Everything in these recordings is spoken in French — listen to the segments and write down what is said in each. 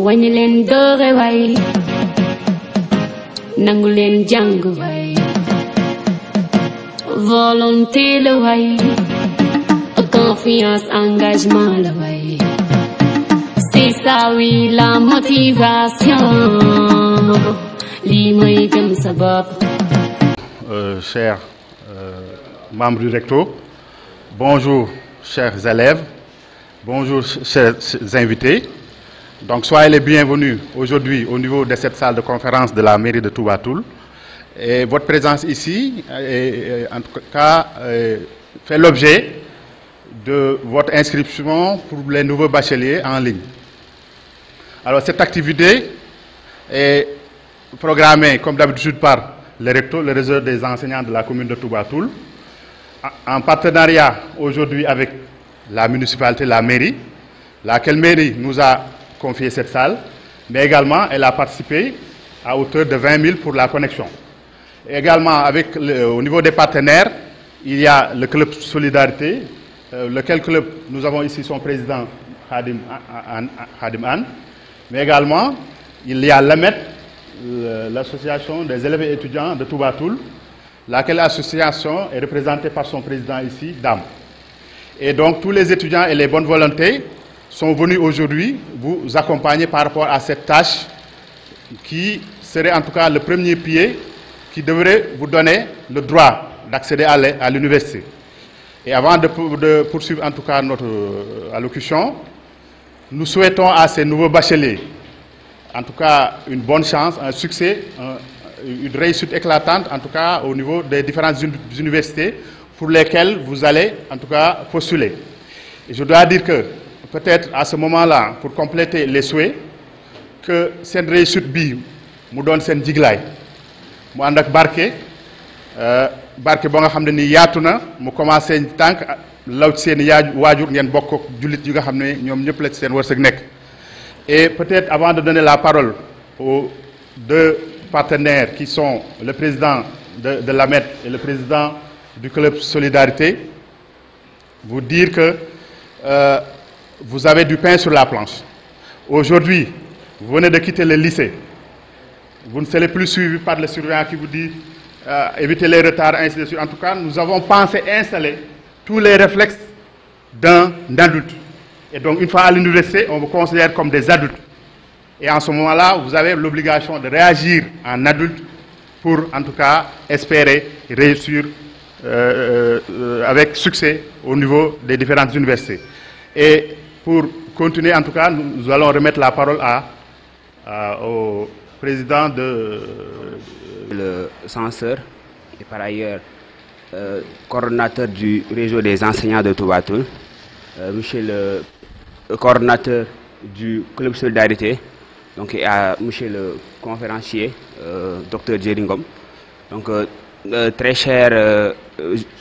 wàññi leen doore waay nangu leen jàng waay volonté la waay confiance engagement la waay c'est ça oui la motivation lii mooy gëm sa bopp. Chers membres du recto, bonjour chers élèves, bonjour chers invités. Donc soyez les bienvenus aujourd'hui au niveau de cette salle de conférence de la mairie de Touba Toul. Et votre présence ici, en tout cas, fait l'objet de votre inscription pour les nouveaux bacheliers en ligne. Alors cette activité est programmée comme d'habitude par le recto, le réseau des enseignants de la commune de Touba Toul, en partenariat aujourd'hui avec la municipalité, la mairie, laquelle mairie nous a confié cette salle, mais également elle a participé à hauteur de 20 000 pour la connexion. Également au niveau des partenaires, il y a le club Solidarité, lequel club nous avons ici son président Khadim Anne, mais également il y a l'AMET, l'association des élèves et étudiants de Touba Toul, laquelle association est représentée par son président ici, Dame. Et donc tous les étudiants et les bonnes volontés sont venus aujourd'hui vous accompagner par rapport à cette tâche qui serait en tout cas le premier pied qui devrait vous donner le droit d'accéder à l'université. Et avant de poursuivre en tout cas notre allocution, nous souhaitons à ces nouveaux bacheliers en tout cas une bonne chance, un succès, une réussite éclatante en tout cas au niveau des différentes universités pour lesquelles vous allez en tout cas postuler. Et je dois dire que peut-être à ce moment-là, pour compléter les souhaits, que cette réussite bi mu doon seen jiglaay mu ànd ak barke ba nga xam ne ni yaatu na mu commencé tànk law ci seen waajur ngeen bokk ak jullit yi nga xam ne ñoom ñëpp la ci seen wërsëg nekk. Et peut-être avant de donner la parole aux deux partenaires qui sont le président de l'AMET et le président du club Solidarité, vous dire que vous avez du pain sur la planche. Aujourd'hui, vous venez de quitter le lycée. Vous ne serez plus suivi par le surveillant qui vous dit évitez les retards, ainsi de suite. En tout cas, nous avons pensé installer tous les réflexes d'un adulte. Et donc, une fois à l'université, on vous considère comme des adultes. Et en ce moment-là, vous avez l'obligation de réagir en adulte pour, en tout cas, espérer réussir avec succès au niveau des différentes universités. Et pour continuer, en tout cas, nous allons remettre la parole au président le censeur et par ailleurs coordonnateur du réseau des enseignants de Touba Toul, monsieur le coordonnateur du club Solidarité, donc et à monsieur le conférencier, docteur Djeringom. Donc très chers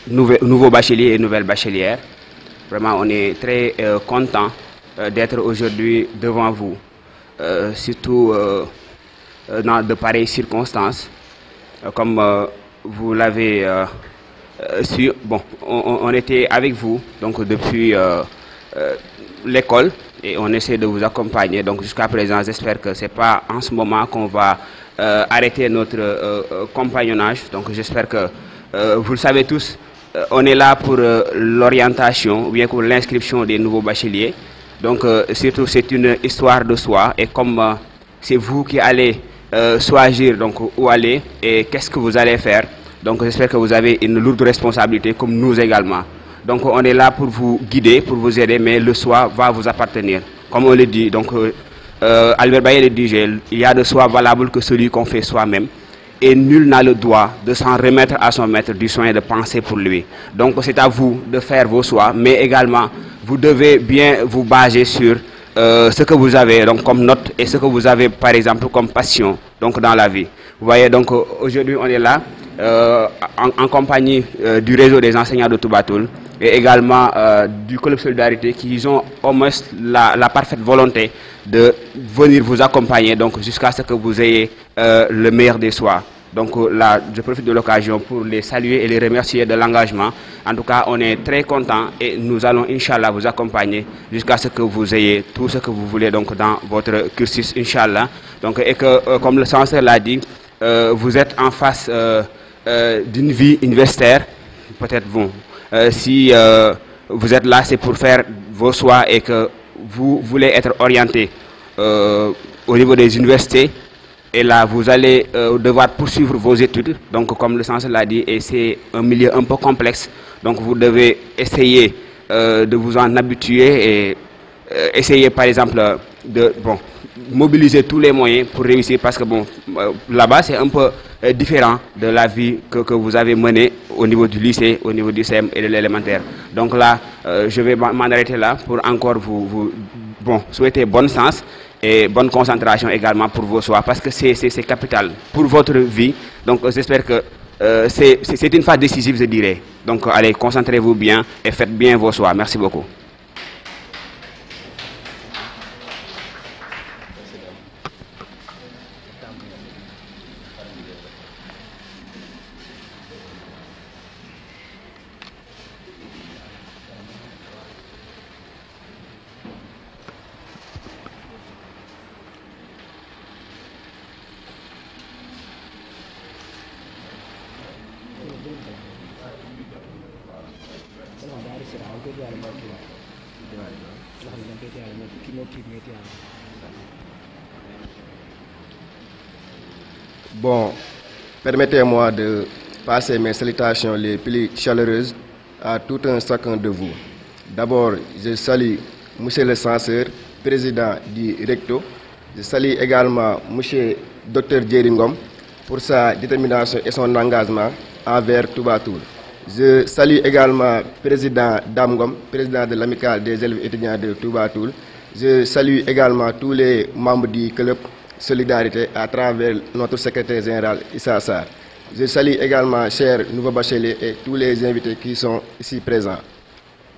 nouveaux bacheliers et nouvelles bachelières, vraiment on est très content d'être aujourd'hui devant vous, surtout dans de pareilles circonstances. Comme vous l'avez su, bon, on était avec vous donc depuis l'école et on essaie de vous accompagner. Donc jusqu'à présent, j'espère que c'est pas en ce moment qu'on va arrêter notre compagnonnage. Donc j'espère que vous le savez tous, on est là pour l'orientation ou bien pour l'inscription des nouveaux bacheliers. Donc surtout c'est une histoire de soi et comme c'est vous qui allez choisir donc où aller et qu'est-ce que vous allez faire. Donc j'espère que vous avez une lourde responsabilité comme nous également. Donc on est là pour vous guider, pour vous aider, mais le choix va vous appartenir. Comme on le dit, donc Albert Bailly le disait, il y a de choix valable que celui qu'on fait soi-même. Et nul n'a le droit de s'en remettre à son maître du soin de penser pour lui. Donc c'est à vous de faire vos choix, mais également vous devez bien vous baser sur ce que vous avez donc comme note et ce que vous avez par exemple comme passion donc dans la vie. Vous voyez, donc aujourd'hui on est là en compagnie du réseau des enseignants de Touba Toul et également du club Solidarité qui ont au moins la parfaite volonté de venir vous accompagner donc jusqu'à ce que vous ayez le meilleur des choix. Donc là, je profite de l'occasion pour les saluer et les remercier de l'engagement. En tout cas, on est très contents et nous allons, Inch'Allah, vous accompagner jusqu'à ce que vous ayez tout ce que vous voulez donc, dans votre cursus, Inch'Allah. Donc, et que, comme le censeur l'a dit, vous êtes en face d'une vie universitaire. Peut-être bon, si vous êtes là, c'est pour faire vos choix et que vous voulez être orienté au niveau des universités. Et là, vous allez devoir poursuivre vos études. Donc, comme le censeur l'a dit, et c'est un milieu un peu complexe. Donc, vous devez essayer de vous en habituer et essayer, par exemple, de mobiliser tous les moyens pour réussir. Parce que, bon, là-bas, c'est un peu différent de la vie que vous avez menée au niveau du lycée, au niveau du CEM et de l'élémentaire. Donc là, je vais m'en arrêter là pour encore vous souhaiter bonne chance et bonne concentration également pour vos choix, parce que c'est capital pour votre vie. Donc j'espère que c'est une phase décisive, je dirais. Donc allez, concentrez-vous bien et faites bien vos choix. Merci beaucoup. Bon, permettez-moi de passer mes salutations les plus chaleureuses à tout un chacun de vous. D'abord, je salue Monsieur le censeur, président du Recto. Je salue également Monsieur Dr Djeringom pour sa détermination et son engagement envers Touba Toul. Je salue également président Damgom, président de l'amicale des élèves étudiants de Touba Toul. Je salue également tous les membres du club Solidarité à travers notre secrétaire général Issa Sarr. Je salue également chers nouveaux bacheliers et tous les invités qui sont ici présents.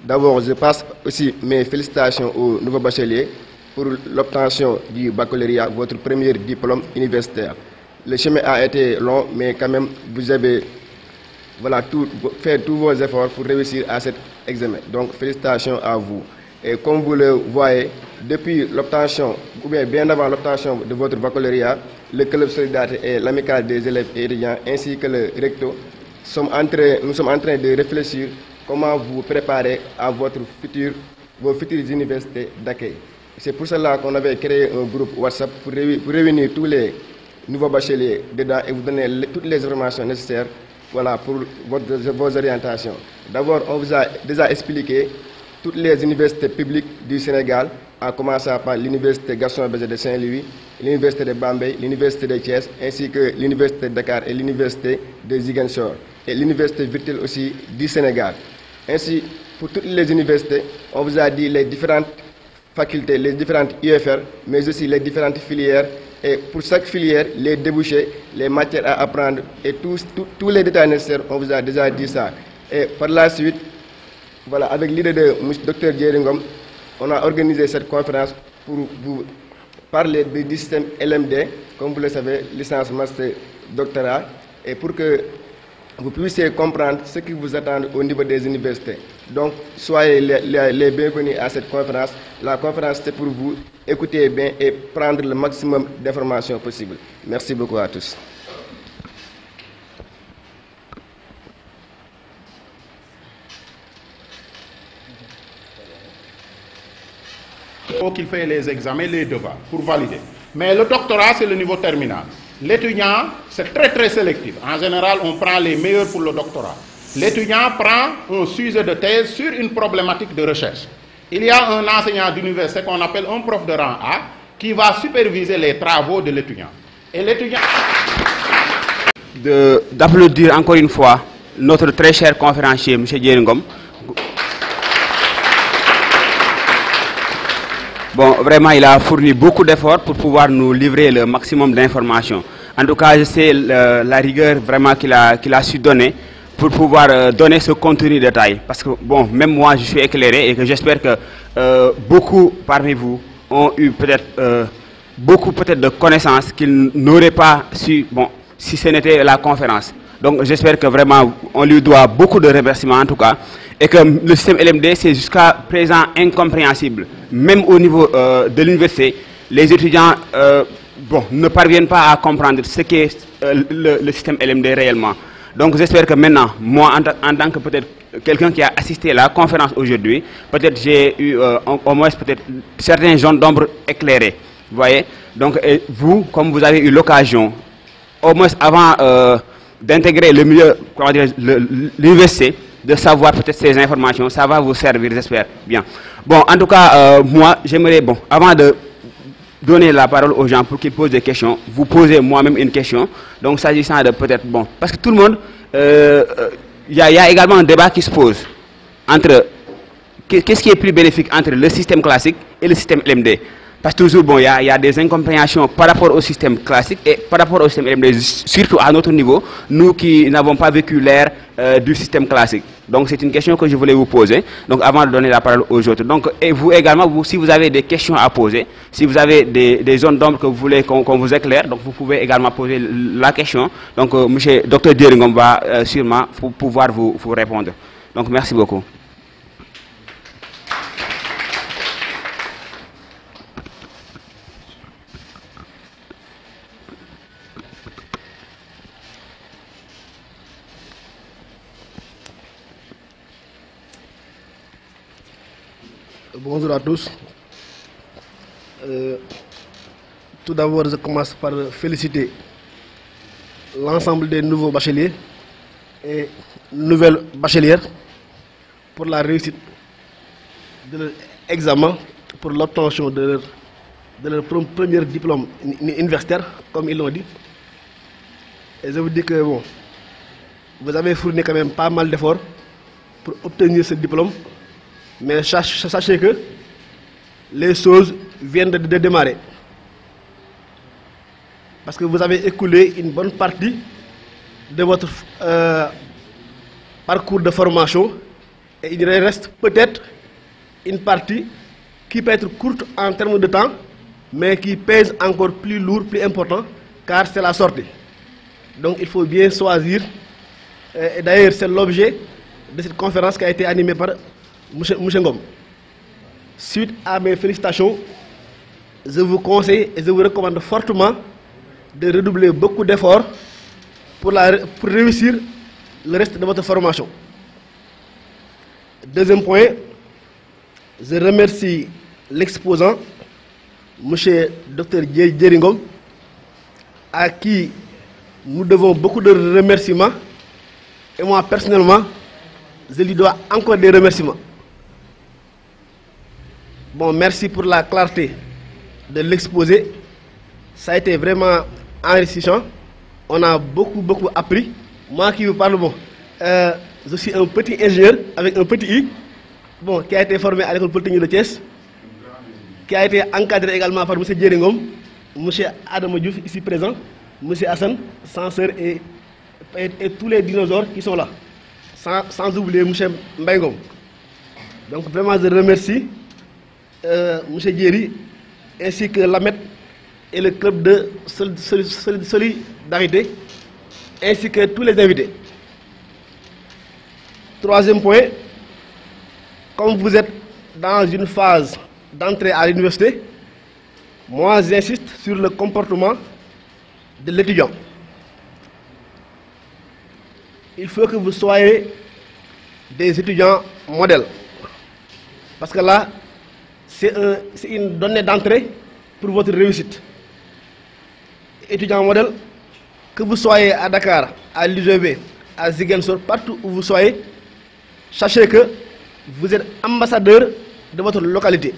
D'abord, je passe aussi mes félicitations aux nouveaux bacheliers pour l'obtention du baccalauréat, votre premier diplôme universitaire. Le chemin a été long, mais quand même, vous avez fait tous vos efforts pour réussir à cet examen. Donc, félicitations à vous. Et comme vous le voyez, depuis l'obtention, ou bien avant l'obtention de votre baccalauréat, le club Solidarité et l'amicale des élèves et étudiants, ainsi que le recto, nous sommes en train de réfléchir comment vous préparer à vos futures universités d'accueil. C'est pour cela qu'on avait créé un groupe WhatsApp pour réunir tous les nouveaux bacheliers dedans et vous donner toutes les informations nécessaires pour vos orientations. D'abord, on vous a déjà expliqué toutes les universités publiques du Sénégal, en commençant par l'université Gaston Berger de Saint-Louis, l'université de Bambey, l'université de Thiès, ainsi que l'université de Dakar et l'université de Ziguinchor, et l'université virtuelle aussi du Sénégal. Ainsi, pour toutes les universités, on vous a dit les différentes facultés, les différentes UFR, mais aussi les différentes filières, et pour chaque filière, les débouchés, les matières à apprendre, et tous les détails nécessaires, on vous a déjà dit ça. Et par la suite, voilà, avec l'idée de Dr Djeringom, on a organisé cette conférence pour vous parler du système LMD, comme vous le savez, licence, master, doctorat, et pour que vous puissiez comprendre ce qui vous attend au niveau des universités. Donc, soyez les bienvenus à cette conférence. La conférence, c'est pour vous. Écoutez bien et prendre le maximum d'informations possibles. Merci beaucoup à tous. Il faut qu'il fasse les examens, les devoirs pour valider. Mais le doctorat, c'est le niveau terminal. L'étudiant, c'est très sélectif. En général, on prend les meilleurs pour le doctorat. L'étudiant prend un sujet de thèse sur une problématique de recherche. Il y a un enseignant d'université qu'on appelle un prof de rang A qui va superviser les travaux de l'étudiant. Et l'étudiant... D'applaudir encore une fois notre très cher conférencier, M. Djeringom. Bon, vraiment, il a fourni beaucoup d'efforts pour pouvoir nous livrer le maximum d'informations. En tout cas, je sais la rigueur vraiment qu'il a su donner pour pouvoir donner ce contenu de taille. Parce que, bon, même moi, je suis éclairé et que j'espère que beaucoup parmi vous ont eu peut-être beaucoup de connaissances qu'ils n'auraient pas su si ce n'était la conférence. Donc j'espère que vraiment on lui doit beaucoup de remerciements en tout cas, et que le système LMD c'est jusqu'à présent incompréhensible. Même au niveau de l'université, les étudiants ne parviennent pas à comprendre ce qu'est le système LMD réellement. Donc j'espère que maintenant, moi en tant que peut-être quelqu'un qui a assisté à la conférence aujourd'hui, peut-être j'ai eu au moins peut-être certains zones d'ombre éclairées. Vous voyez? Donc vous, comme vous avez eu l'occasion, au moins avant d'intégrer le milieu, comment dire, l'université, de savoir peut-être ces informations, ça va vous servir, j'espère bien. Bon, en tout cas, moi, j'aimerais, avant de donner la parole aux gens pour qu'ils posent des questions, vous posez moi-même une question. Donc, s'agissant de peut-être, parce que tout le monde, il y a également un débat qui se pose entre qu'est-ce qui est plus bénéfique entre le système classique et le système LMD. Parce que toujours, il y a des incompréhensions par rapport au système classique et par rapport au système LMD, surtout à notre niveau, nous qui n'avons pas vécu l'ère du système classique. Donc c'est une question que je voulais vous poser, donc avant de donner la parole aux autres. Donc, et vous également, si vous avez des questions à poser, si vous avez des zones d'ombre que vous voulez qu'on vous éclaire, donc vous pouvez également poser la question. Donc, monsieur Dr Dieringom va sûrement pouvoir vous répondre. Donc, merci beaucoup. Bonjour à tous. Tout d'abord, je commence par féliciter l'ensemble des nouveaux bacheliers et nouvelles bachelières pour la réussite de leur examen, pour l'obtention de leur premier diplôme universitaire, comme ils l'ont dit. Et je vous dis que vous avez fourni quand même pas mal d'efforts pour obtenir ce diplôme. Mais sachez que les choses viennent de démarrer. Parce que vous avez écoulé une bonne partie de votre parcours de formation et il reste peut-être une partie qui peut être courte en termes de temps, mais qui pèse encore plus lourd, plus important, car c'est la sortie. Donc il faut bien choisir. Et d'ailleurs, c'est l'objet de cette conférence qui a été animée par Monsieur Ngom. Suite à mes félicitations, je vous conseille et je vous recommande fortement de redoubler beaucoup d'efforts pour réussir le reste de votre formation. Deuxième point, je remercie l'exposant, Monsieur Dr Dieringom, à qui nous devons beaucoup de remerciements, et moi personnellement, je lui dois encore des remerciements. Merci pour la clarté de l'exposé. Ça a été vraiment enrichissant. On a beaucoup appris. Moi qui vous parle, je suis un petit ingénieur avec un petit I, qui a été formé à l'école polytechnique de Thiès, qui a été encadré également par M. Dieringom, M. Adam Diouf ici présent, M. Hassan, censeur et tous les dinosaures qui sont là, sans oublier M. Mbaïngom. Donc vraiment je remercie M. Dieri ainsi que l'AMET et le club de solidarité ainsi que tous les invités. Troisième point, comme vous êtes dans une phase d'entrée à l'université, moi j'insiste sur le comportement de l'étudiant. Il faut que vous soyez des étudiants modèles. Parce que là, c'est une donnée d'entrée pour votre réussite. Étudiants modèles, que vous soyez à Dakar, à l'UGB, à Ziguinchor, partout où vous soyez, sachez que vous êtes ambassadeur de votre localité.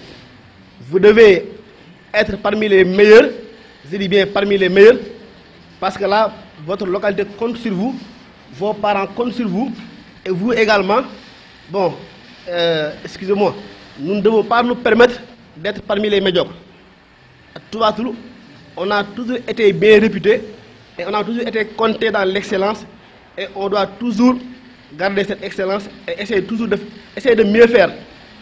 Vous devez être parmi les meilleurs, je dis bien parmi les meilleurs, parce que là, votre localité compte sur vous, vos parents comptent sur vous, et vous également. Excusez-moi, nous ne devons pas nous permettre d'être parmi les médiocres. À Touatoulou, on a toujours été bien réputé et on a toujours été compté dans l'excellence et on doit toujours garder cette excellence et essayer de mieux faire.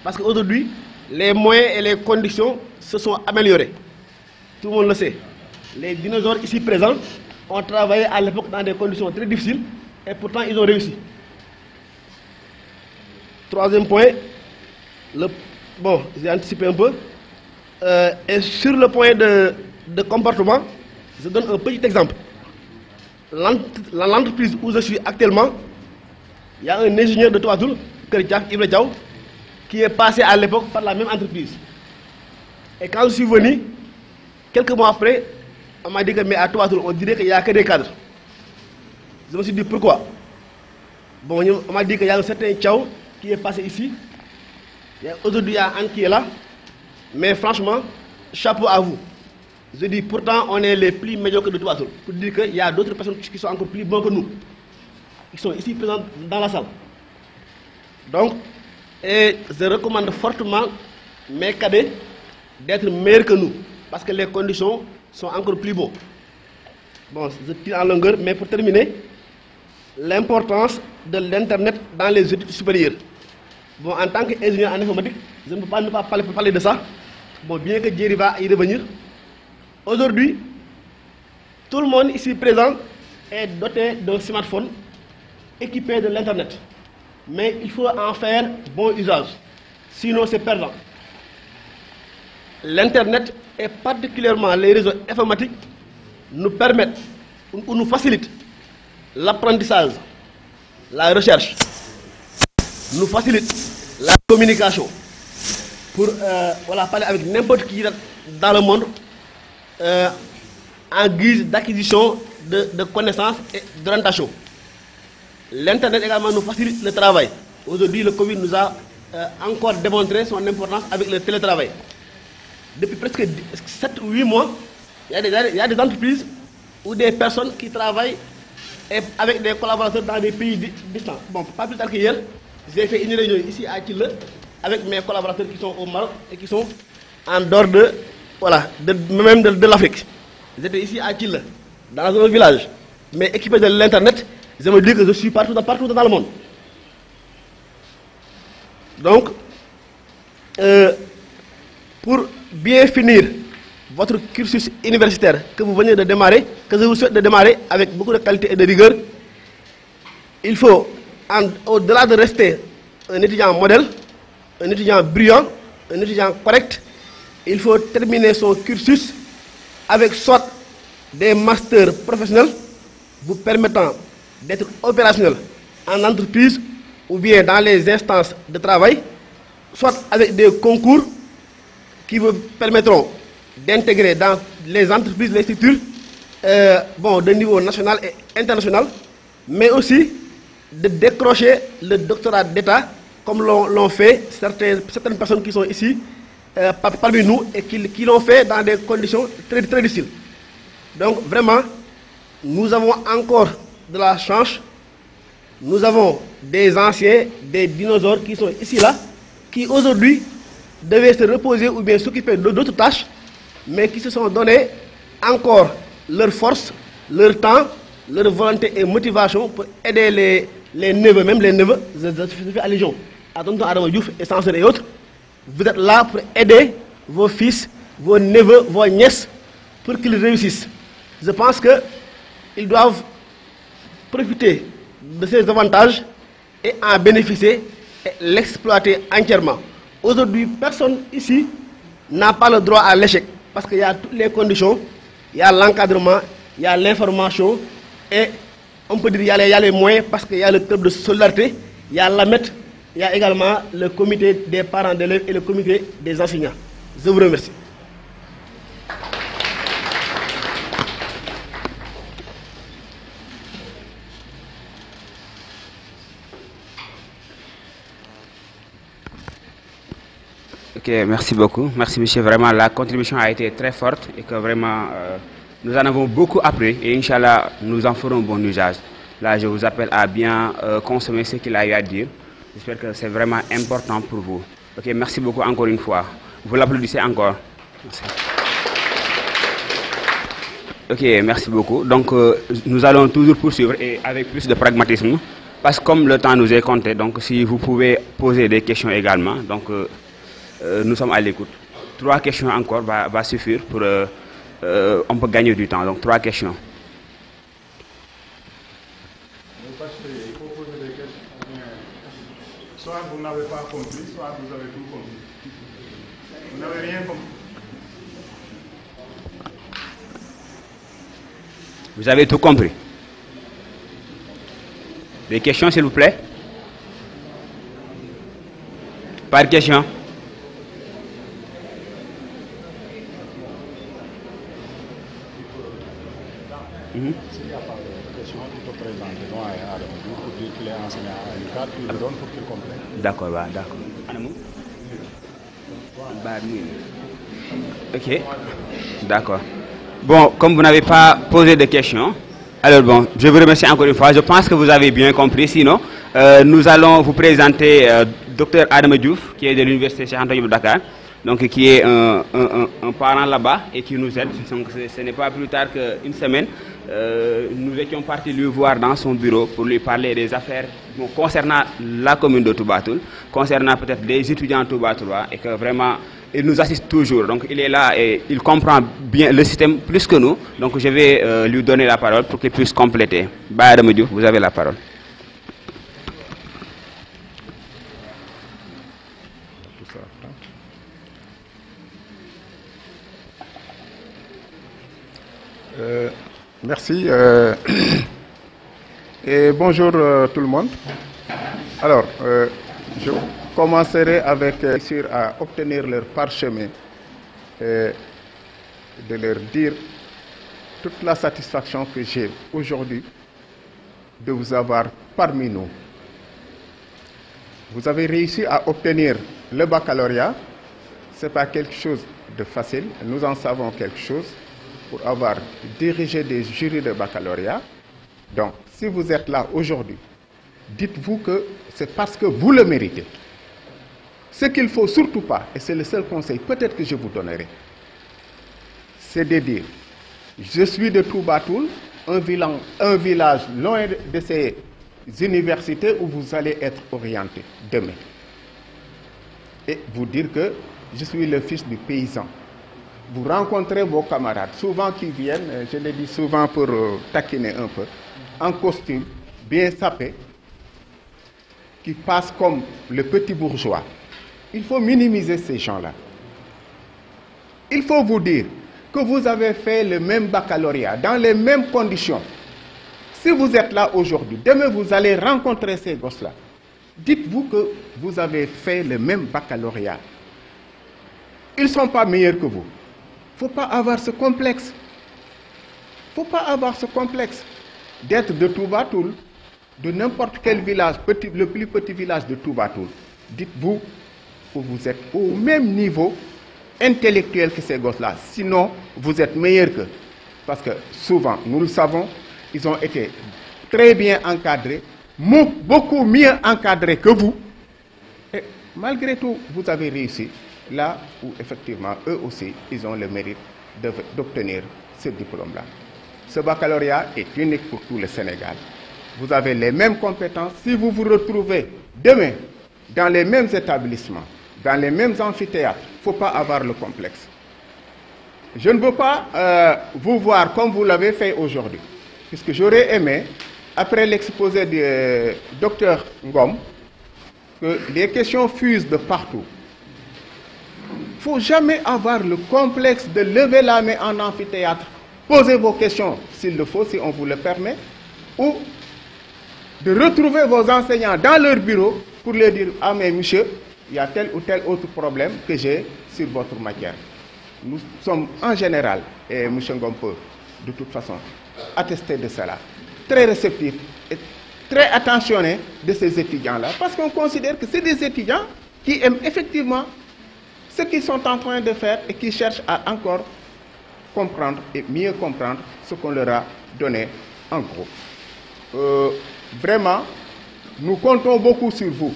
Parce qu'aujourd'hui, les moyens et les conditions se sont améliorés. Tout le monde le sait. Les dinosaures ici présents ont travaillé à l'époque dans des conditions très difficiles et pourtant ils ont réussi. Troisième point, bon, j'ai anticipé un peu. Et sur le point de comportement, je donne un petit exemple. L'entreprise où je suis actuellement, il y a un ingénieur de toiture, Ibra Diaw, qui est passé à l'époque par la même entreprise. Et quand je suis venu, quelques mois après, on m'a dit que mais à toiture, on dirait qu'il n'y a que des cadres. Je me suis dit pourquoi. Bon, on m'a dit qu'il y a un certain Tchao qui est passé ici. Aujourd'hui, il y a Anne qui est là. Mais franchement, chapeau à vous. Je dis pourtant, on est les plus médiocres de toiture. Pour dire qu'il y a d'autres personnes qui sont encore plus bonnes que nous. Ils sont ici présents dans la salle. Donc, et je recommande fortement mes cadets d'être meilleurs que nous. Parce que les conditions sont encore plus bonnes. Bon, je tire en longueur, mais pour terminer, l'importance de l'Internet dans les études supérieures. Bon, en tant qu'ingénieur en informatique, je ne peux pas ne pas parler de ça. Bon, bien que Jerry va y revenir. Aujourd'hui, tout le monde ici présent est doté d'un smartphone équipé de l'Internet. Mais il faut en faire bon usage. Sinon, c'est perdant. L'Internet et particulièrement les réseaux informatiques nous permettent ou nous facilitent l'apprentissage, la recherche, nous facilitent la communication pour parler avec n'importe qui dans le monde en guise d'acquisition de connaissances et d'orientation. L'Internet également nous facilite le travail. Aujourd'hui, le Covid nous a encore démontré son importance avec le télétravail. Depuis presque 7 ou 8 mois, il y a des entreprises ou des personnes qui travaillent avec des collaborateurs dans des pays distants. Bon, pas plus tard qu'hier, j'ai fait une réunion ici à Chile avec mes collaborateurs qui sont au Maroc et qui sont en dehors de l'Afrique. J'étais ici à Chile, dans un village, mais équipé de l'Internet, je me dis que je suis partout dans le monde. Donc, pour bien finir votre cursus universitaire que vous venez de démarrer, que je vous souhaite de démarrer avec beaucoup de qualité et de rigueur, il faut, au-delà de rester un étudiant modèle, un étudiant brillant, un étudiant correct, il faut terminer son cursus avec soit des masters professionnels vous permettant d'être opérationnel en entreprise ou bien dans les instances de travail, soit avec des concours qui vous permettront d'intégrer dans les entreprises, les structures de niveau national et international, mais aussi de décrocher le doctorat d'État comme l'ont fait certaines personnes qui sont ici parmi nous et qui l'ont fait dans des conditions très, très difficiles. Donc vraiment, nous avons encore de la chance. Nous avons des anciens, des dinosaures qui sont ici là, qui aujourd'hui devaient se reposer ou bien s'occuper d'autres tâches, mais qui se sont donné encore leur force, leur temps, leur volonté et motivation pour aider les neveux, même les neveux, je fais allusion à Tonton Adama Diouf et Sanseur et autres. Vous êtes là pour aider vos fils, vos neveux, vos nièces pour qu'ils réussissent. Je pense qu'ils doivent profiter de ces avantages et en bénéficier et l'exploiter entièrement. Aujourd'hui, personne ici n'a pas le droit à l'échec parce qu'il y a toutes les conditions, il y a l'encadrement, il y a l'information et on peut dire qu'il y a les moyens parce qu'il y a le club de solidarité, il y a l'AMET, il y a également le comité des parents d'élèves et le comité des enseignants. Je vous remercie. Ok, merci beaucoup. Merci monsieur. Vraiment, la contribution a été très forte et que vraiment, nous en avons beaucoup appris et Inch'Allah, nous en ferons bon usage. Là, je vous appelle à bien consommer ce qu'il a eu à dire. J'espère que c'est vraiment important pour vous. Ok, merci beaucoup encore une fois. Vous l'applaudissez encore. Merci. Ok, merci beaucoup. Donc, nous allons toujours poursuivre et avec plus de pragmatisme. Parce que comme le temps nous est compté, donc si vous pouvez poser des questions également. Donc, nous sommes à l'écoute. 3 questions encore va suffire pour... on peut gagner du temps. Donc, 3 questions. n'avez pas compris, soit vous avez tout compris. Vous n'avez rien compris. Vous avez tout compris. Des questions, s'il vous plaît? Pas de questions? S'il n'y a pas de question, tu te présentes devant Adam Diouf pour dire qu'il est enseignant à l'UCAD, tu le donnes pour qu'il complète. D'accord, d'accord. Ok, d'accord. Bon, comme vous n'avez pas posé de questions, alors bon, je vous remercie encore une fois. Je pense que vous avez bien compris. Sinon, nous allons vous présenter Dr Adam Diouf, qui est de l'Université Cheikh Anta Diop de Dakar, donc qui est un parent là-bas et qui nous aide. Donc, ce n'est pas plus tard qu'une semaine. Nous étions partis lui voir dans son bureau pour lui parler des affaires concernant la commune de Toubatoul, concernant peut-être des étudiants toubatoulais, et que vraiment, il nous assiste toujours. Donc il est là et il comprend bien le système plus que nous. Donc je vais lui donner la parole pour qu'il puisse compléter. Adam Diouf, vous avez la parole. Merci et bonjour tout le monde. Alors, je commencerai avec réussir à obtenir leur parchemin et de leur dire toute la satisfaction que j'ai aujourd'hui de vous avoir parmi nous. Vous avez réussi à obtenir le baccalauréat. Ce n'est pas quelque chose de facile. Nous en savons quelque chose pour avoir dirigé des jurys de baccalauréat. Donc, si vous êtes là aujourd'hui, dites-vous que c'est parce que vous le méritez. Ce qu'il ne faut surtout pas, et c'est le seul conseil peut-être que je vous donnerai, c'est de dire, je suis de Toubatoul, un village loin de ces universités où vous allez être orienté demain. Et vous dire que je suis le fils du paysan. Vous rencontrez vos camarades, souvent qui viennent, je le dis souvent pour taquiner un peu, en costume, bien sapé, qui passent comme le petit bourgeois. Il faut minimiser ces gens-là. Il faut vous dire que vous avez fait le même baccalauréat, dans les mêmes conditions. Si vous êtes là aujourd'hui, demain vous allez rencontrer ces gosses-là. Dites-vous que vous avez fait le même baccalauréat. Ils ne sont pas meilleurs que vous. Il ne faut pas avoir ce complexe. Il ne faut pas avoir ce complexe d'être de Toubatoul, de n'importe quel village, le plus petit village de Toubatoul. Dites-vous que vous êtes au même niveau intellectuel que ces gosses-là. Sinon, vous êtes meilleurs qu'eux. Parce que souvent, nous le savons, ils ont été très bien encadrés, beaucoup mieux encadrés que vous. Et malgré tout, vous avez réussi là où effectivement, eux aussi, ils ont le mérite d'obtenir ce diplôme-là. Ce baccalauréat est unique pour tout le Sénégal. Vous avez les mêmes compétences. Si vous vous retrouvez demain dans les mêmes établissements, dans les mêmes amphithéâtres, il ne faut pas avoir le complexe. Je ne veux pas vous voir comme vous l'avez fait aujourd'hui, puisque j'aurais aimé, après l'exposé du docteur Ngom, que les questions fusent de partout. Il ne faut jamais avoir le complexe de lever la main en amphithéâtre. Posez vos questions, s'il le faut, si on vous le permet, ou de retrouver vos enseignants dans leur bureau pour leur dire « Ah mais monsieur, il y a tel ou tel autre problème que j'ai sur votre matière. » Nous sommes en général, et M. Ngom peut de toute façon attester de cela, très réceptifs et très attentionnés de ces étudiants-là, parce qu'on considère que c'est des étudiants qui aiment effectivement ce qu'ils sont en train de faire et qui cherchent à encore comprendre et mieux comprendre ce qu'on leur a donné en gros. Vraiment, nous comptons beaucoup sur vous.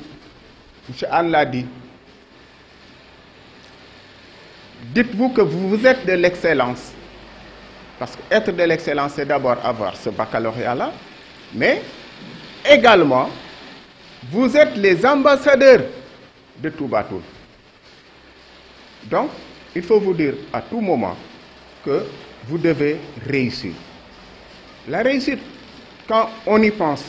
M. Anne l'a dit. Dites-vous que vous êtes de l'excellence. Parce qu'être de l'excellence, c'est d'abord avoir ce baccalauréat-là, mais également, vous êtes les ambassadeurs de Toubatoul. Donc, il faut vous dire à tout moment que vous devez réussir. La réussite, quand on y pense,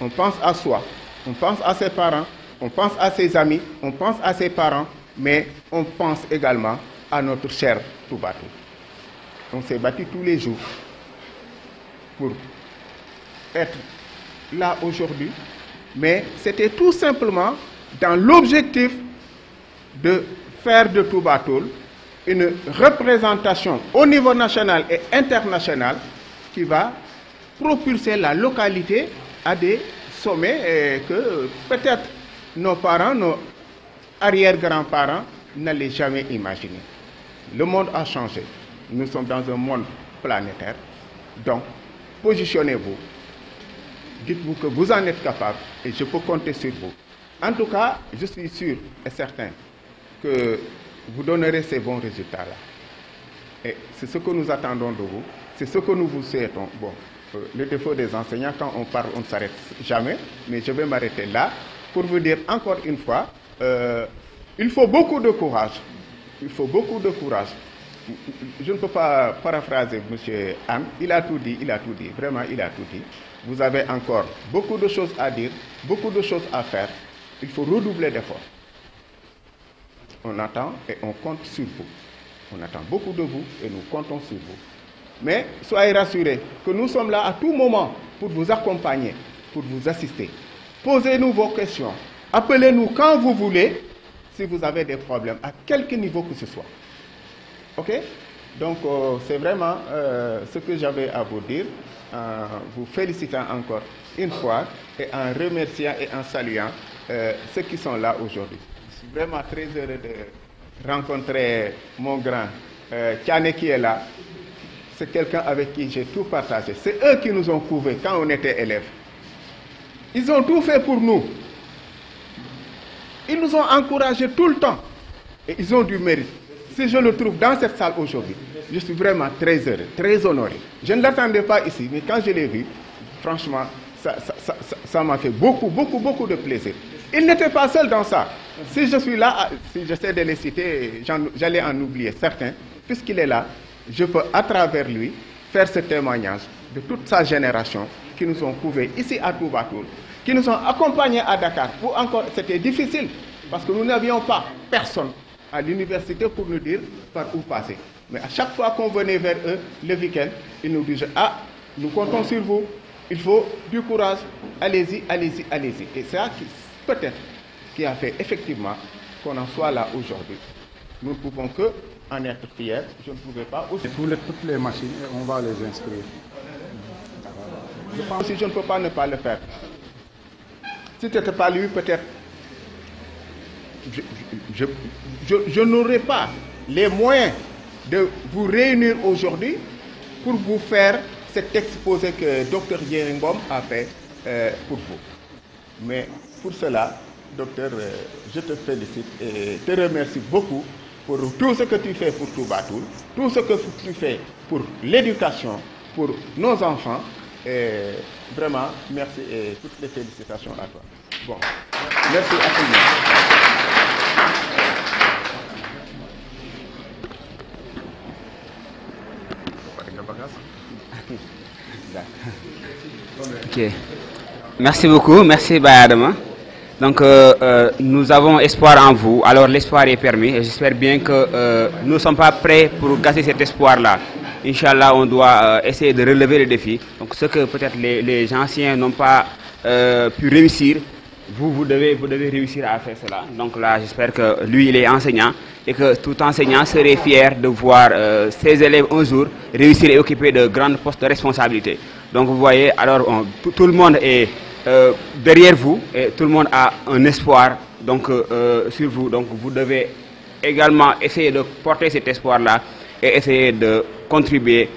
on pense à soi, on pense à ses parents, On pense à ses amis, on pense à ses parents, mais on pense également à notre cher Toubatoul. On s'est battu tous les jours pour être là aujourd'hui, mais c'était tout simplement dans l'objectif de faire de Toubatoul une représentation au niveau national et international qui va propulser la localité à des sommets que peut-être nos parents, nos arrière-grands-parents n'allaient jamais imaginer. Le monde a changé. Nous sommes dans un monde planétaire. Donc, positionnez-vous. Dites-vous que vous en êtes capable et je peux compter sur vous. En tout cas, je suis sûr et certain que vous donnerez ces bons résultats-là. Et c'est ce que nous attendons de vous. C'est ce que nous vous souhaitons. Bon, le défaut des enseignants, quand on parle, on ne s'arrête jamais. Mais je vais m'arrêter là pour vous dire encore une fois, il faut beaucoup de courage. Il faut beaucoup de courage. Je ne peux pas paraphraser M. Anne. Il a tout dit, vraiment il a tout dit. Vous avez encore beaucoup de choses à dire, beaucoup de choses à faire. Il faut redoubler d'efforts. On attend et on compte sur vous. On attend beaucoup de vous et nous comptons sur vous. Mais soyez rassurés que nous sommes là à tout moment pour vous accompagner, pour vous assister. Posez-nous vos questions. Appelez-nous quand vous voulez si vous avez des problèmes, à quelque niveau que ce soit. OK? Donc, c'est vraiment ce que j'avais à vous dire, en vous félicitant encore une fois et en remerciant et en saluant ceux qui sont là aujourd'hui. Je suis vraiment très heureux de rencontrer mon grand Tiané qui est là. C'est quelqu'un avec qui j'ai tout partagé. C'est eux qui nous ont couvés quand on était élèves. Ils ont tout fait pour nous. Ils nous ont encouragés tout le temps. Et ils ont du mérite. Si je le trouve dans cette salle aujourd'hui, je suis vraiment très heureux, très honoré. Je ne l'attendais pas ici, mais quand je l'ai vu, franchement, ça m'a fait beaucoup de plaisir. Il n'était pas seul dans ça. Si je suis là, si j'essaie de les citer, j'allais en oublier certains. Puisqu'il est là, je peux à travers lui faire ce témoignage de toute sa génération qui nous ont couverts ici à Toubatoul, qui nous ont accompagnés à Dakar, où encore c'était difficile, parce que nous n'avions pas personne à l'université pour nous dire par où passer. Mais à chaque fois qu'on venait vers eux, le week-end, ils nous disaient « Ah, nous comptons sur vous, il faut du courage, allez-y, allez-y, allez-y ». Et c'est ça qui, peut-être, qui a fait effectivement qu'on en soit là aujourd'hui. Nous ne pouvons que en être fiers, je ne pouvais pas aussi. Toutes les machines, on va les inscrire. Je pense que je ne peux pas ne pas le faire. Si ce n'était pas lui, peut-être, je n'aurais pas les moyens de vous réunir aujourd'hui pour vous faire cet exposé que Dr Djeringbom a fait pour vous. Mais pour cela, docteur, je te félicite et te remercie beaucoup pour tout ce que tu fais pour Toubatoul, tout ce que tu fais pour l'éducation, pour nos enfants. Et vraiment, merci et toutes les félicitations à toi. Bon, merci à tout le monde. Ok. Merci beaucoup, merci Bayadama. Donc nous avons espoir en vous, alors l'espoir est permis et j'espère bien que nous ne sommes pas prêts pour gâcher cet espoir-là. Inch'Allah, on doit essayer de relever le défi. Donc ce que peut-être les anciens n'ont pas pu réussir, vous devez réussir à faire cela. Donc là, j'espère que lui, il est enseignant et que tout enseignant serait fier de voir ses élèves un jour réussir et occuper de grands postes de responsabilité. Donc vous voyez, alors tout le monde est derrière vous et tout le monde a un espoir donc, sur vous. Donc vous devez également essayer de porter cet espoir-là et essayer de contribuer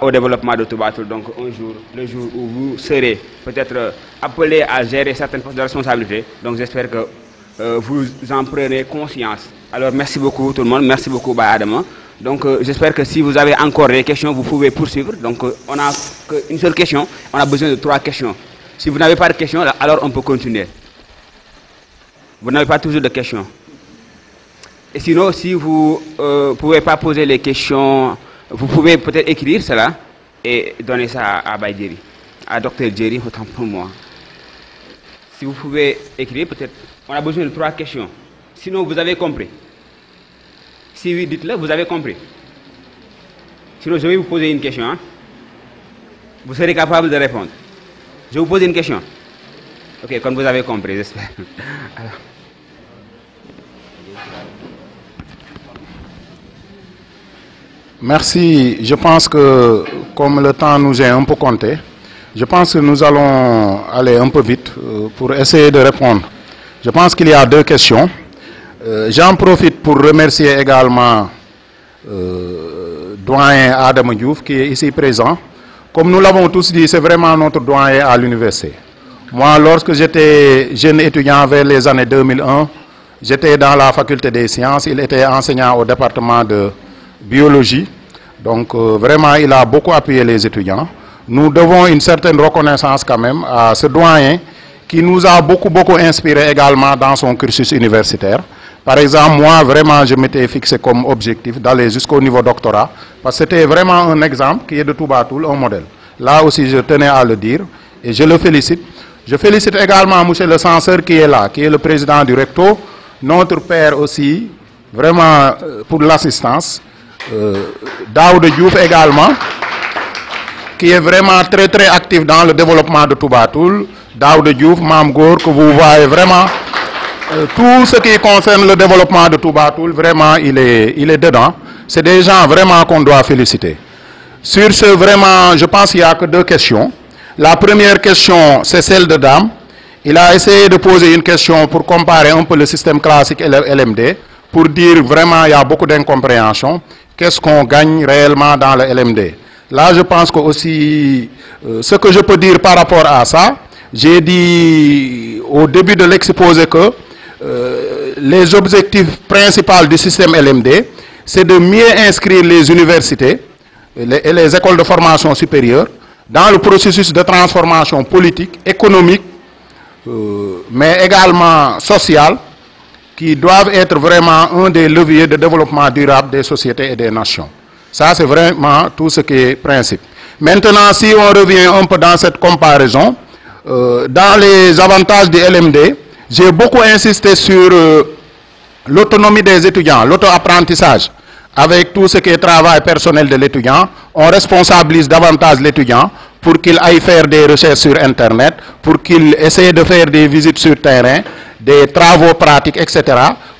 au développement de Toubatoul. Donc un jour, le jour où vous serez peut-être appelé à gérer certaines postes de responsabilité, donc j'espère que vous en prenez conscience. Alors merci beaucoup tout le monde, merci beaucoup Bayadama. Donc j'espère que si vous avez encore des questions, vous pouvez poursuivre. Donc on n'a qu'une seule question, on a besoin de 3 questions. Si vous n'avez pas de questions, alors on peut continuer. Vous n'avez pas toujours de questions. Et sinon, si vous ne pouvez pas poser les questions, vous pouvez peut-être écrire cela et donner ça à Baye Djeri, à Dr Djeri, autant pour moi. Si vous pouvez écrire, peut-être on a besoin de 3 questions. Sinon, vous avez compris. Si oui, dites-le, vous avez compris. Sinon, je vais vous poser une question. Hein? Vous serez capable de répondre. Je vous pose une question. Ok, comme vous avez compris, j'espère. Merci. Je pense que, comme le temps nous est un peu compté, je pense que nous allons aller un peu vite pour essayer de répondre. Je pense qu'il y a 2 questions. J'en profite pour remercier également doyen Adam Diouf qui est ici présent. Comme nous l'avons tous dit, c'est vraiment notre doyen à l'université. Moi, lorsque j'étais jeune étudiant vers les années 2001, j'étais dans la faculté des sciences. Il était enseignant au département de biologie. Donc, vraiment, il a beaucoup appuyé les étudiants. Nous devons une certaine reconnaissance quand même à ce doyen qui nous a beaucoup inspiré également dans son cursus universitaire. Par exemple, moi, vraiment, je m'étais fixé comme objectif d'aller jusqu'au niveau doctorat, parce que c'était vraiment un exemple qui est de Toubatoul, un modèle. Là aussi, je tenais à le dire, et je le félicite. Je félicite également M. le censeur qui est là, qui est le président du recto, notre père aussi, vraiment pour l'assistance, Daoud Diouf également, qui est vraiment très actif dans le développement de Toubatoul, Daoud Diouf, Mamgour, que vous voyez vraiment... tout ce qui concerne le développement de Toubatoul, vraiment, il est dedans. C'est des gens vraiment qu'on doit féliciter. Sur ce, vraiment, je pense qu'il n'y a que 2 questions. La première question, c'est celle de Dame. Il a essayé de poser une question pour comparer un peu le système classique et le LMD, pour dire vraiment il y a beaucoup d'incompréhension. Qu'est-ce qu'on gagne réellement dans le LMD? Là, je pense que aussi, ce que je peux dire par rapport à ça, j'ai dit au début de l'exposé que les objectifs principaux du système LMD, c'est de mieux inscrire les universités et les écoles de formation supérieure dans le processus de transformation politique, économique, mais également social, qui doivent être vraiment un des leviers de développement durable des sociétés et des nations. Ça, c'est vraiment tout ce qui est principe. Maintenant, si on revient un peu dans cette comparaison, dans les avantages du LMD, j'ai beaucoup insisté sur l'autonomie des étudiants, l'auto-apprentissage. Avec tout ce qui est travail personnel de l'étudiant, on responsabilise davantage l'étudiant pour qu'il aille faire des recherches sur Internet, pour qu'il essaie de faire des visites sur terrain, des travaux pratiques, etc.,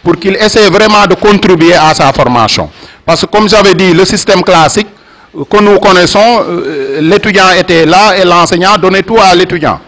pour qu'il essaie vraiment de contribuer à sa formation. Parce que comme j'avais dit, le système classique que nous connaissons, l'étudiant était là et l'enseignant donnait tout à l'étudiant.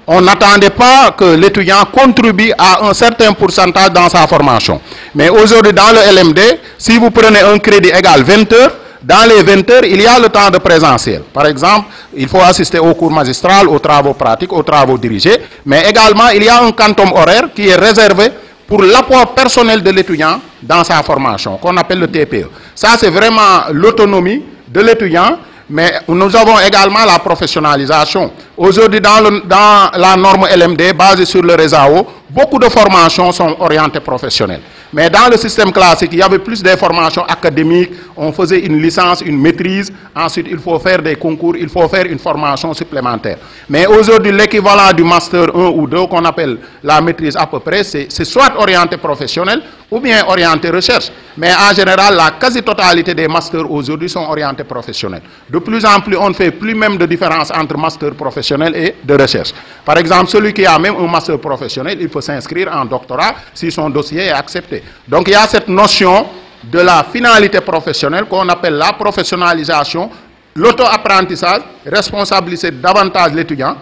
On n'attendait pas que l'étudiant contribue à un certain pourcentage dans sa formation. Mais aujourd'hui, dans le LMD, si vous prenez un crédit égal 20 heures, dans les 20 heures, il y a le temps de présentiel. Par exemple, il faut assister aux cours magistrales, aux travaux pratiques, aux travaux dirigés, mais également, il y a un quantum horaire qui est réservé pour l'apport personnel de l'étudiant dans sa formation, qu'on appelle le TPE. Ça, c'est vraiment l'autonomie de l'étudiant, mais nous avons également la professionnalisation. Aujourd'hui, dans la norme LMD, basée sur le RESAO, beaucoup de formations sont orientées professionnelles. Mais dans le système classique, il y avait plus de formations académiques, on faisait une licence, une maîtrise, ensuite il faut faire des concours, il faut faire une formation supplémentaire. Mais aujourd'hui, l'équivalent du master 1 ou 2, qu'on appelle la maîtrise à peu près, c'est soit orienté professionnel ou bien orienté recherche. Mais en général, la quasi-totalité des masters aujourd'hui sont orientés professionnels. De plus en plus, on ne fait plus même de différence entre master professionnel et de recherche. Par exemple, celui qui a même un master professionnel, il peut s'inscrire en doctorat si son dossier est accepté. Donc il y a cette notion de la finalité professionnelle qu'on appelle la professionnalisation, l'auto-apprentissage, responsabiliser davantage l'étudiant,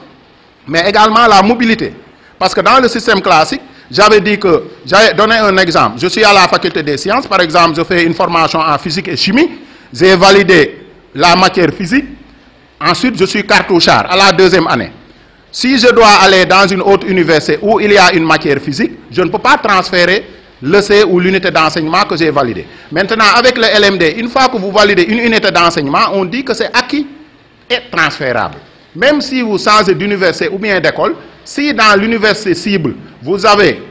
mais également la mobilité. Parce que dans le système classique, j'avais dit que, j'avais donné un exemple, je suis à la faculté des sciences, par exemple, je fais une formation en physique et chimie, j'ai validé la matière physique, ensuite je suis cartouchard à la 2e année. Si je dois aller dans une autre université où il y a une matière physique, je ne peux pas transférer le C ou l'unité d'enseignement que j'ai validé. Maintenant, avec le LMD, une fois que vous validez une unité d'enseignement, on dit que c'est acquis et transférable. Même si vous changez d'université ou bien d'école, si dans l'université cible, vous avez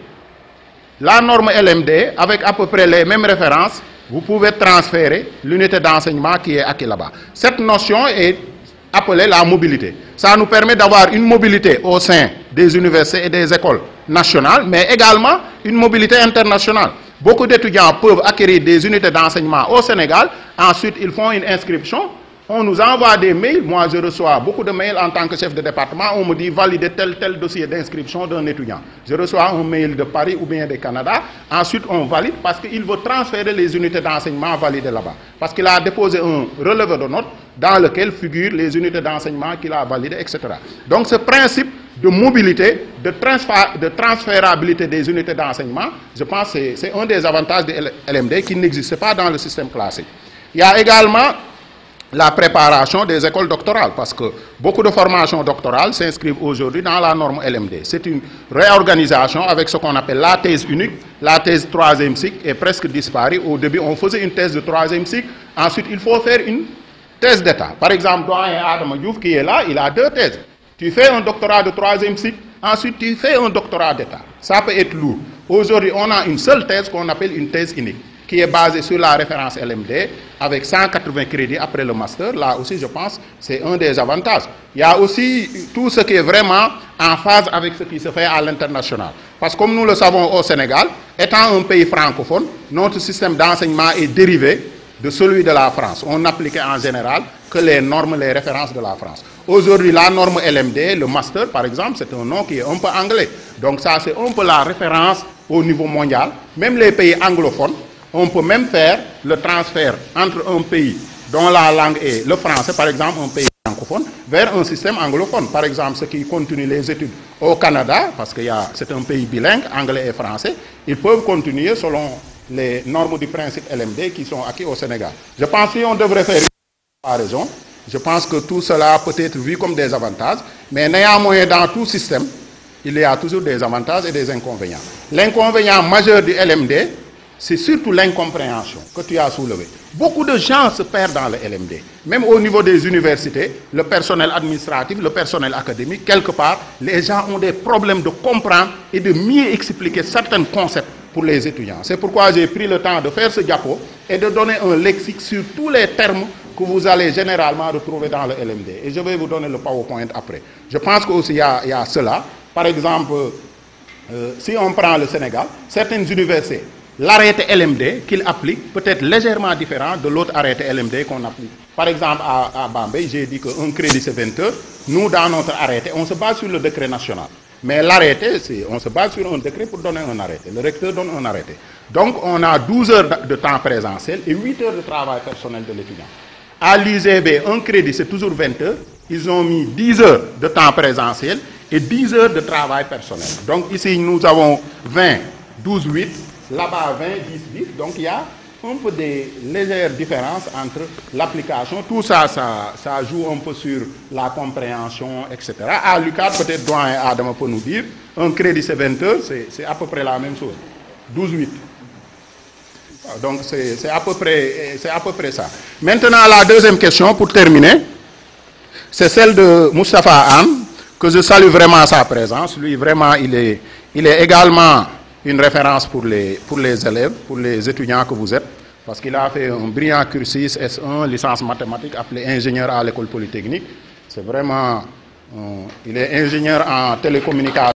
la norme LMD avec à peu près les mêmes références, vous pouvez transférer l'unité d'enseignement qui est acquis là-bas. Cette notion est appelée la mobilité. Ça nous permet d'avoir une mobilité au sein des universités et des écoles nationale, mais également une mobilité internationale. Beaucoup d'étudiants peuvent acquérir des unités d'enseignement au Sénégal, ensuite ils font une inscription, on nous envoie des mails, moi je reçois beaucoup de mails en tant que chef de département, on me dit valider tel dossier d'inscription d'un étudiant. Je reçois un mail de Paris ou bien du Canada, ensuite on valide parce qu'il veut transférer les unités d'enseignement validées là-bas. Parce qu'il a déposé un relevé de notes dans lequel figurent les unités d'enseignement qu'il a validées, etc. Donc ce principe de mobilité, de transférabilité des unités d'enseignement, je pense que c'est un des avantages de LMD qui n'existe pas dans le système classique. Il y a également la préparation des écoles doctorales, parce que beaucoup de formations doctorales s'inscrivent aujourd'hui dans la norme LMD. C'est une réorganisation avec ce qu'on appelle la thèse unique. La thèse 3e cycle est presque disparue. Au début, on faisait une thèse de 3e cycle. Ensuite, il faut faire une thèse d'État. Par exemple, doyen Adam Diouf qui est là, il a 2 thèses. Tu fais un doctorat de 3e cycle, ensuite tu fais un doctorat d'État. Ça peut être lourd. Aujourd'hui, on a une seule thèse qu'on appelle une thèse unique, qui est basée sur la référence LMD, avec 180 crédits après le master. Là aussi, je pense, c'est un des avantages. Il y a aussi tout ce qui est vraiment en phase avec ce qui se fait à l'international. Parce que comme nous le savons au Sénégal, étant un pays francophone, notre système d'enseignement est dérivé de celui de la France. On n'appliquait en général que les normes, les références de la France. Aujourd'hui, la norme LMD, le master, par exemple, c'est un nom qui est un peu anglais. Donc ça, c'est un peu la référence au niveau mondial. Même les pays anglophones, on peut même faire le transfert entre un pays dont la langue est le français, par exemple, un pays francophone, vers un système anglophone. Par exemple, ceux qui continuent les études au Canada, parce que c'est un pays bilingue, anglais et français, ils peuvent continuer selon les normes du principe LMD qui sont acquis au Sénégal. Je pense qu'on devrait faire une comparaison. Je pense que tout cela peut être vu comme des avantages, mais néanmoins, dans tout système, il y a toujours des avantages et des inconvénients. L'inconvénient majeur du LMD, c'est surtout l'incompréhension que tu as soulevée. Beaucoup de gens se perdent dans le LMD. Même au niveau des universités, le personnel administratif, le personnel académique, quelque part, les gens ont des problèmes de comprendre et de mieux expliquer certains concepts pour les étudiants. C'est pourquoi j'ai pris le temps de faire ce diapo et de donner un lexique sur tous les termes que vous allez généralement retrouver dans le LMD. Et je vais vous donner le PowerPoint après. Je pense qu'aussi il y a cela. Par exemple, si on prend le Sénégal, certaines universités, l'arrêté LMD qu'ils appliquent peut être légèrement différent de l'autre arrêté LMD qu'on applique. Par exemple, à Bambey, j'ai dit qu'un crédit c'est 20 heures. Nous, dans notre arrêté, on se base sur le décret national. Mais l'arrêté, on se base sur un décret pour donner un arrêté. Le recteur donne un arrêté. Donc, on a 12 heures de temps présentiel et 8 heures de travail personnel de l'étudiant. À l'UGB, un crédit, c'est toujours 20 heures. Ils ont mis 10 heures de temps présentiel et 10 heures de travail personnel. Donc, ici, nous avons 20, 12, 8. Là-bas, 20, 10, 10. Donc, il y a un peu des légères différences entre l'application. Tout ça, ça joue un peu sur la compréhension, etc. À l'UQAD, peut-être doyen Adam peut nous dire, un crédit, c'est 20 heures, c'est à peu près la même chose. 12, 8. Donc, c'est à peu près ça. Maintenant, la deuxième question, pour terminer, c'est celle de Moustapha Anne, que je salue vraiment sa présence. Lui, vraiment, il est également une référence pour les élèves, pour les étudiants que vous êtes, parce qu'il a fait un brillant cursus S1, licence mathématique, appelé ingénieur à l'école polytechnique. C'est vraiment, il est ingénieur en télécommunication.